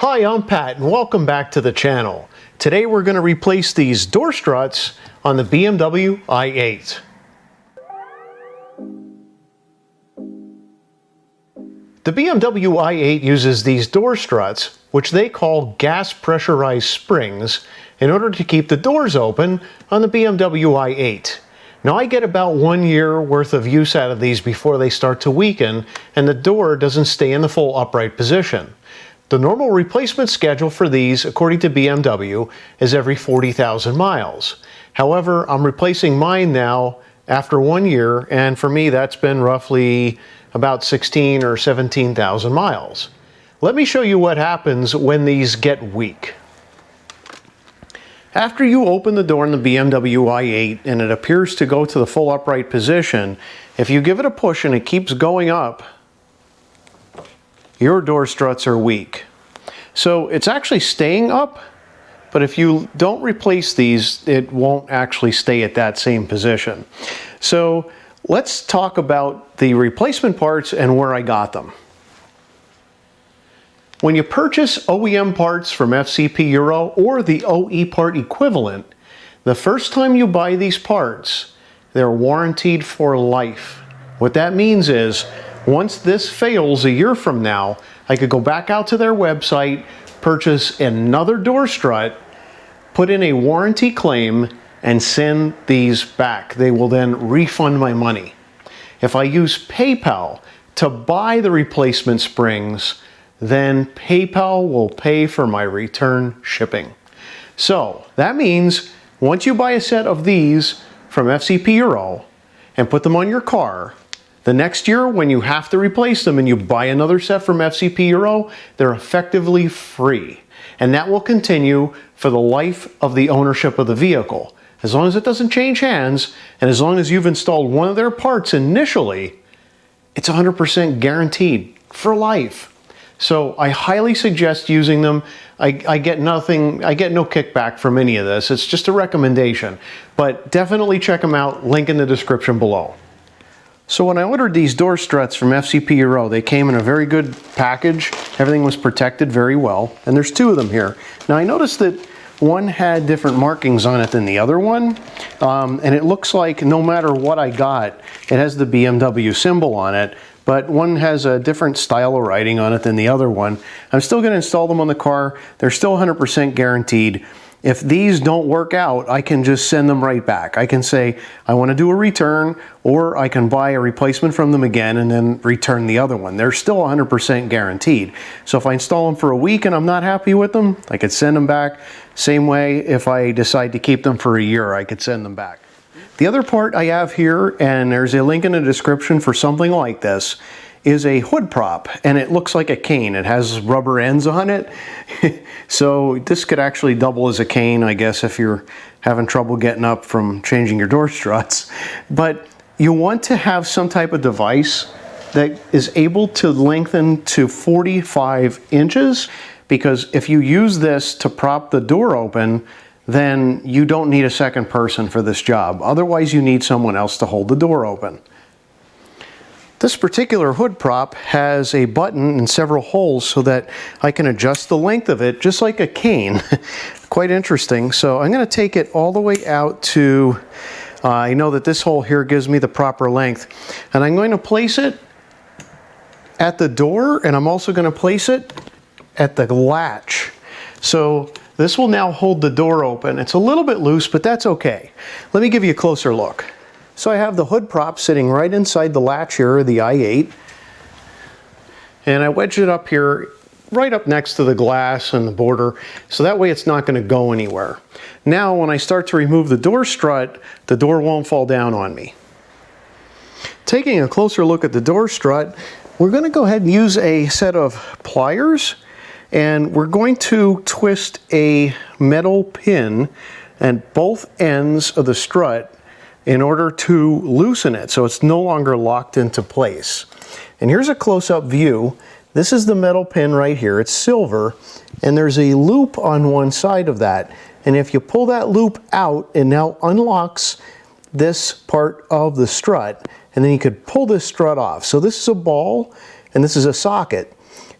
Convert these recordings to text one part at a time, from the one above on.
Hi, I'm Pat and welcome back to the channel. Today we're going to replace these door struts on the BMW i8. The BMW i8 uses these door struts, which they call gas pressurized springs, in order to keep the doors open on the BMW i8. Now I get about 1 year worth of use out of these before they start to weaken and the door doesn't stay in the full upright position. The normal replacement schedule for these, according to BMW, is every 40,000 miles. However, I'm replacing mine now after 1 year, and for me that's been roughly about 16 or 17,000 miles. Let me show you what happens when these get weak. After you open the door in the BMW i8 and it appears to go to the full upright position, if you give it a push and it keeps going up, your door struts are weak. So it's actually staying up, but if you don't replace these, it won't actually stay at that same position. So let's talk about the replacement parts and where I got them. When you purchase OEM parts from FCPEuro or the OE part equivalent, the first time you buy these parts, they're warranted for life. What that means is, once this fails a year from now, I could go back out to their website, purchase another door strut, put in a warranty claim, and send these back. They will then refund my money. If I use PayPal to buy the replacement springs, then PayPal will pay for my return shipping. So that means once you buy a set of these from FCPEuro and put them on your car, the next year when you have to replace them and you buy another set from FCPEuro, they're effectively free. And that will continue for the life of the ownership of the vehicle. As long as it doesn't change hands, and as long as you've installed one of their parts initially, it's 100% guaranteed for life. So I highly suggest using them. I get no kickback from any of this. It's just a recommendation. But definitely check them out, link in the description below. So when I ordered these door struts from FCPEuro, they came in a very good package. Everything was protected very well. And there's two of them here. Now I noticed that one had different markings on it than the other one. And it looks like no matter what I got, it has the BMW symbol on it. But one has a different style of writing on it than the other one. I'm still going to install them on the car. They're still 100% guaranteed. If these don't work out, I can just send them right back. I can say, I want to do a return, or I can buy a replacement from them again and then return the other one. They're still 100% guaranteed. So if I install them for a week and I'm not happy with them, I could send them back. Same way, if I decide to keep them for a year, I could send them back. The other part I have here, and there's a link in the description for something like this, is a hood prop, and it looks like a cane. It has rubber ends on it. So this could actually double as a cane, I guess, if you're having trouble getting up from changing your door struts. But you want to have some type of device that is able to lengthen to 45 inches, because if you use this to prop the door open, then you don't need a second person for this job. Otherwise, you need someone else to hold the door open. This particular hood prop has a button and several holes so that I can adjust the length of it just like a cane. Quite interesting. So I'm going to take it all the way out to, I know that this hole here gives me the proper length. And I'm going to place it at the door, and I'm also going to place it at the latch. So this will now hold the door open. It's a little bit loose, but that's okay. Let me give you a closer look. So I have the hood prop sitting right inside the latch here of the i8, and I wedged it up here right up next to the glass and the border, so that way it's not going to go anywhere. Now when I start to remove the door strut, the door won't fall down on me. Taking a closer look at the door strut, we're going to go ahead and use a set of pliers, and we're going to twist a metal pin at both ends of the strut in order to loosen it so it's no longer locked into place. And here's a close-up view. This is the metal pin right here. It's silver, and there's a loop on one side of that. And if you pull that loop out, it now unlocks this part of the strut, and then you could pull this strut off. So this is a ball, and this is a socket.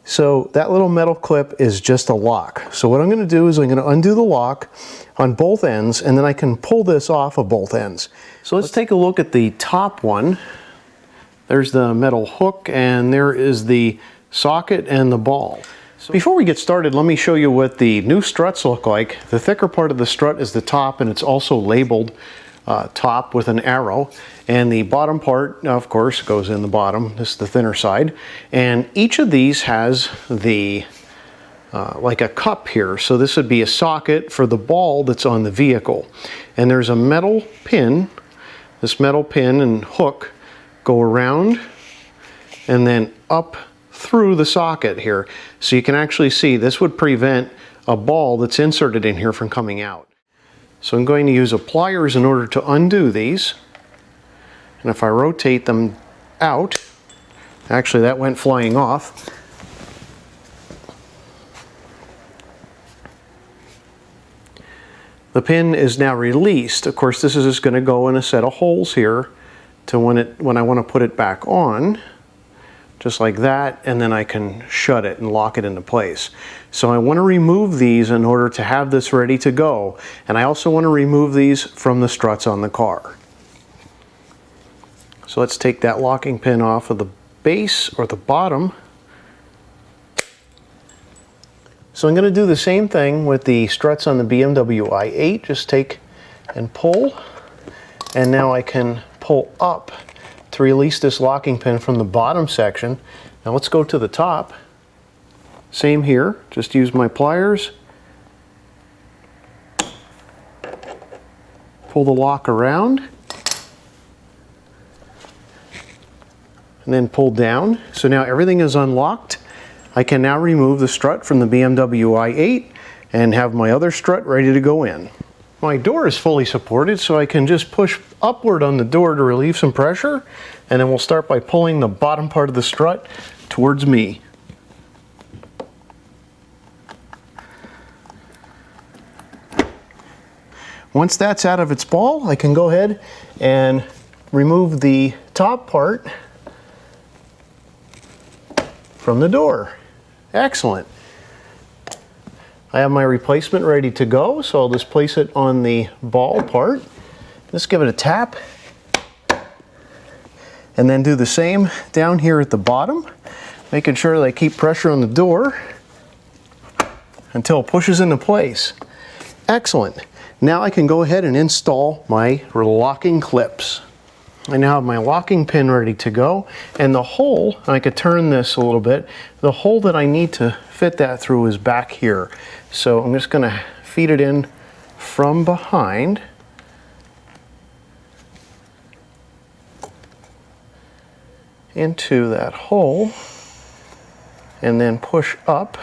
So that little metal clip is just a lock. So what I'm going to do is I'm going to undo the lock on both ends, and then I can pull this off of both ends. So let's take a look at the top one. There's the metal hook, and there is the socket and the ball. So before we get started, let me show you what the new struts look like. The thicker part of the strut is the top, and it's also labeled top with an arrow, and the bottom part, of course, goes in the bottom. This is the thinner side, and each of these has the like a cup here. So this would be a socket for the ball that's on the vehicle, and there's a metal pin. This metal pin and hook go around and then up through the socket here, so you can actually see this would prevent a ball that's inserted in here from coming out. So I'm going to use a pliers in order to undo these. And if I rotate them out, actually that went flying off. The pin is now released. Of course, this is just going to go in a set of holes here to when I want to put it back on, just like that, and then I can shut it and lock it into place. So I want to remove these in order to have this ready to go, and I also want to remove these from the struts on the car. So let's take that locking pin off of the base or the bottom. So I'm going to do the same thing with the struts on the BMW i8. Just take and pull, and now I can pull up to release this locking pin from the bottom section. Now let's go to the top. Same here, just use my pliers, pull the lock around, and then pull down. So now everything is unlocked. I can now remove the strut from the BMW i8 and have my other strut ready to go in. My door is fully supported, so I can just push upward on the door to relieve some pressure, and then we'll start by pulling the bottom part of the strut towards me. Once that's out of its ball, I can go ahead and remove the top part from the door. Excellent. I have my replacement ready to go, so I'll just place it on the ball part. Just give it a tap, and then do the same down here at the bottom, making sure that I keep pressure on the door until it pushes into place. Excellent. Now I can go ahead and install my locking clips. I now have my locking pin ready to go, and the hole, and I could turn this a little bit, the hole that I need to fit that through is back here. So I'm just going to feed it in from behind. Into that hole, and then push up.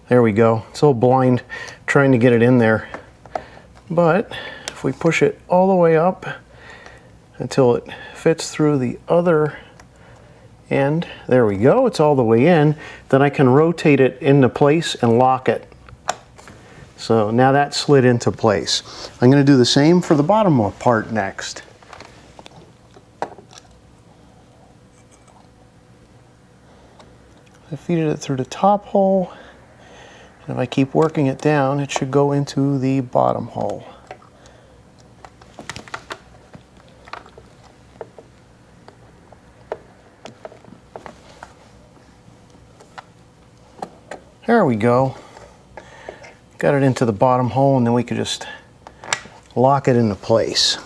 There we go. It's a little blind trying to get it in there, but if we push it all the way up until it fits through the other end, there we go, it's all the way in, then I can rotate it into place and lock it. So now that's slid into place. I'm going to do the same for the bottom part next. I feed it through the top hole, and if I keep working it down, it should go into the bottom hole. There we go. Got it into the bottom hole, and then we could just lock it into place.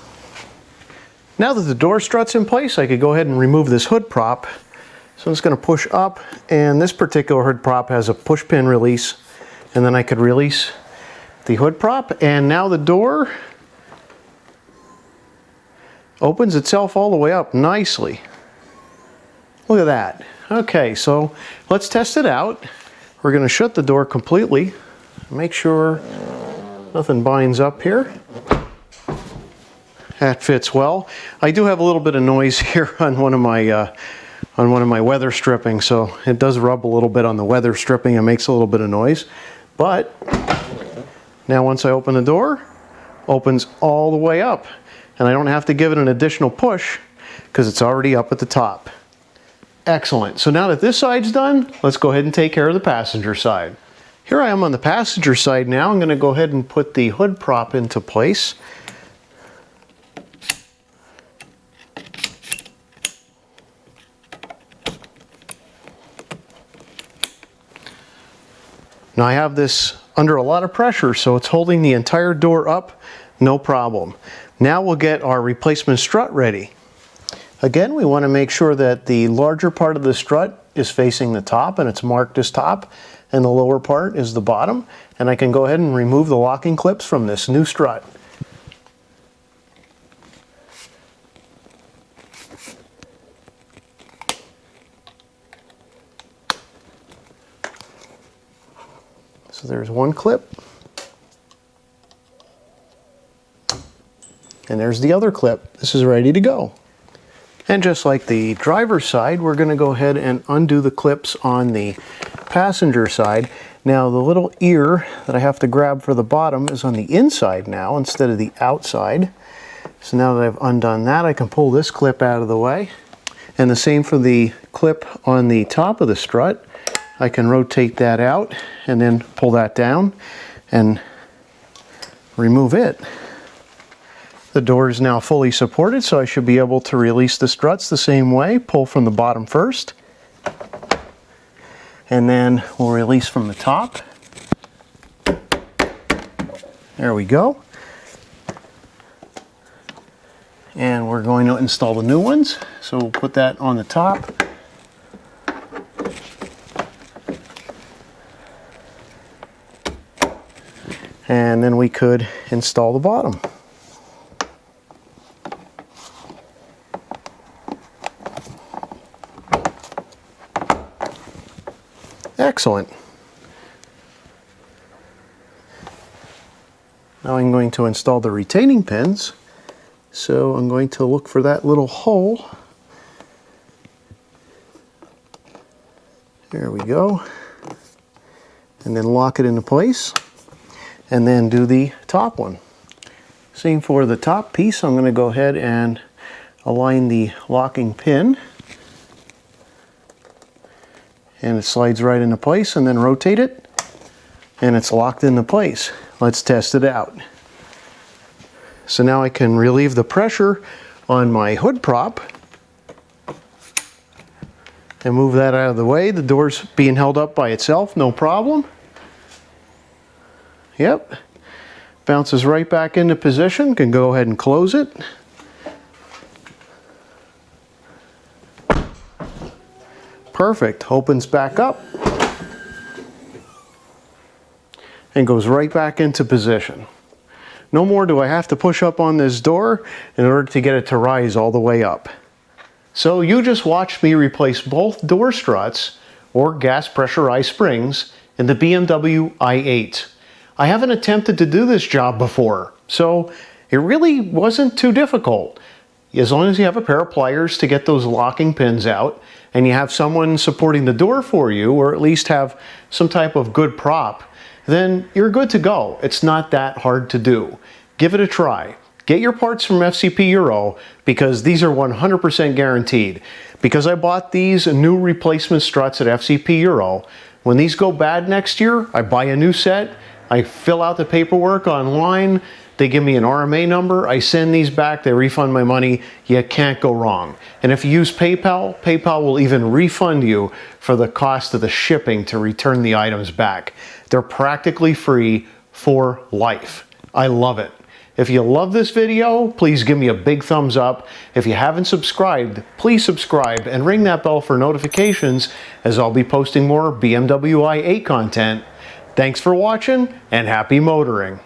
Now that the door strut's in place, I could go ahead and remove this hood prop. So I'm just going to push up, and this particular hood prop has a push pin release, and then I could release the hood prop, and now the door opens itself all the way up nicely. Look at that. Okay, so let's test it out. We're going to shut the door completely. Make sure nothing binds up here. That fits well. I do have a little bit of noise here on one of my weather stripping, so it does rub a little bit on the weather stripping and makes a little bit of noise. But now once I open the door, opens all the way up, and I don't have to give it an additional push because it's already up at the top. Excellent. So now that this side's done, let's go ahead and take care of the passenger side. Here I am on the passenger side now. I'm going to go ahead and put the hood prop into place. Now I have this under a lot of pressure, so it's holding the entire door up, no problem. Now we'll get our replacement strut ready. Again, we want to make sure that the larger part of the strut is facing the top and it's marked as top, and the lower part is the bottom. And I can go ahead and remove the locking clips from this new strut. So there's one clip, and there's the other clip. This is ready to go. And just like the driver's side, we're going to go ahead and undo the clips on the passenger side. Now the little ear that I have to grab for the bottom is on the inside now instead of the outside. So now that I've undone that, I can pull this clip out of the way. And the same for the clip on the top of the strut. I can rotate that out and then pull that down and remove it. The door is now fully supported, so I should be able to release the struts the same way. Pull from the bottom first, and then we'll release from the top. There we go. And we're going to install the new ones. So we'll put that on the top. And then we could install the bottom. Excellent. Now I'm going to install the retaining pins. So I'm going to look for that little hole. There we go. And then lock it into place. And then do the top one. Same for the top piece. I'm going to go ahead and align the locking pin. And it slides right into place, and then rotate it, and it's locked into place. Let's test it out. So now I can relieve the pressure on my hood prop and move that out of the way. The door's being held up by itself, no problem. Yep, bounces right back into position. Can go ahead and close it. Perfect, opens back up and goes right back into position. No more do I have to push up on this door in order to get it to rise all the way up. So you just watched me replace both door struts or gas pressurized springs in the BMW i8. I haven't attempted to do this job before, so it really wasn't too difficult. As long as you have a pair of pliers to get those locking pins out, and you have someone supporting the door for you, or at least have some type of good prop, then you're good to go. It's not that hard to do. Give it a try. Get your parts from FCPEuro because these are 100% guaranteed. Because I bought these new replacement struts at FCPEuro, when these go bad next year, I buy a new set, I fill out the paperwork online, they give me an RMA number, I send these back, they refund my money. You can't go wrong. And if you use PayPal, PayPal will even refund you for the cost of the shipping to return the items back. They're practically free for life. I love it. If you love this video, please give me a big thumbs up. If you haven't subscribed, please subscribe and ring that bell for notifications as I'll be posting more BMW i8 content. Thanks for watching and happy motoring.